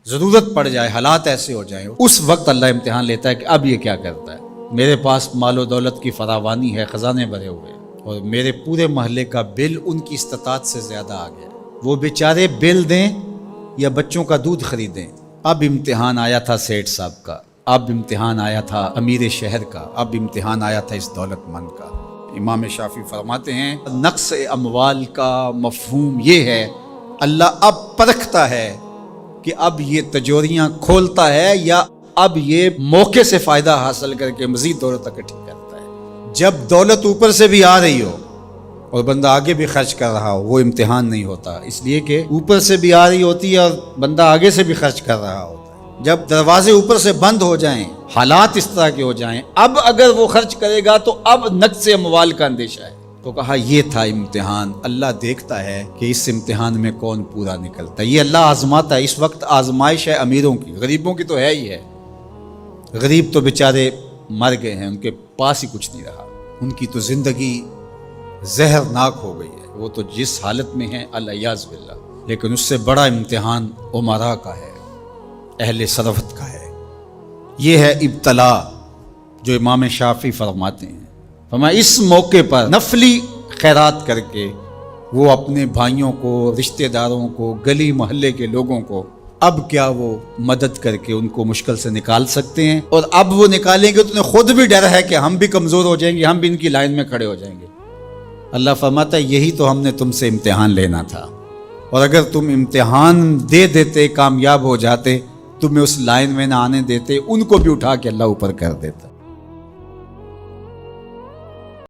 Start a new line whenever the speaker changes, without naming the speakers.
ضرورت پڑ جائے، حالات ایسے ہو جائیں، اس وقت اللہ امتحان لیتا ہے کہ اب یہ کیا کرتا ہے۔ میرے پاس مال و دولت کی فراوانی ہے، خزانے بھرے ہوئے ہیں، اور میرے پورے محلے کا بل ان کی استطاعت سے زیادہ آ گیا، وہ بیچارے بل دیں یا بچوں کا دودھ خریدیں۔ اب امتحان آیا تھا سیٹھ صاحب کا، اب امتحان آیا تھا امیر شہر کا، اب امتحان آیا تھا اس دولت مند کا۔ امام شافعی فرماتے ہیں نقص اموال کا مفہوم یہ ہے، اللہ اب پرکھتا ہے کہ اب یہ تجوریاں کھولتا ہے یا اب یہ موقع سے فائدہ حاصل کر کے مزید دولت اکٹھی کرتا ہے۔ جب دولت اوپر سے بھی آ رہی ہو اور بندہ آگے بھی خرچ کر رہا ہو، وہ امتحان نہیں ہوتا، اس لیے کہ اوپر سے بھی آ رہی ہوتی ہے اور بندہ آگے سے بھی خرچ کر رہا ہوتا ہے۔ جب دروازے اوپر سے بند ہو جائیں، حالات اس طرح کے ہو جائیں، اب اگر وہ خرچ کرے گا تو اب نقص اموال کا اندیشہ ہے۔ تو کہا یہ تھا امتحان، اللہ دیکھتا ہے کہ اس امتحان میں کون پورا نکلتا ہے، یہ اللہ آزماتا ہے۔ اس وقت آزمائش ہے امیروں کی، غریبوں کی تو ہے ہی ہے۔ غریب تو بیچارے مر گئے ہیں، ان کے پاس ہی کچھ نہیں رہا، ان کی تو زندگی زہرناک ہو گئی ہے، وہ تو جس حالت میں ہیں الیاذ باللہ۔ لیکن اس سے بڑا امتحان امراء کا ہے، اہل ثروت کا ہے۔ یہ ہے ابتلا جو امام شافعی فرماتے ہیں۔ فرمایا اس موقع پر نفلی خیرات کر کے وہ اپنے بھائیوں کو، رشتہ داروں کو، گلی محلے کے لوگوں کو اب کیا وہ مدد کر کے ان کو مشکل سے نکال سکتے ہیں، اور اب وہ نکالیں گے تو انہیں خود بھی ڈر ہے کہ ہم بھی کمزور ہو جائیں گے، ہم بھی ان کی لائن میں کھڑے ہو جائیں گے۔ اللہ فرماتا ہے یہی تو ہم نے تم سے امتحان لینا تھا، اور اگر تم امتحان دے دیتے، کامیاب ہو جاتے، تمہیں اس لائن میں نہ آنے دیتے، ان کو بھی اٹھا کے اللہ اوپر کر دیتا۔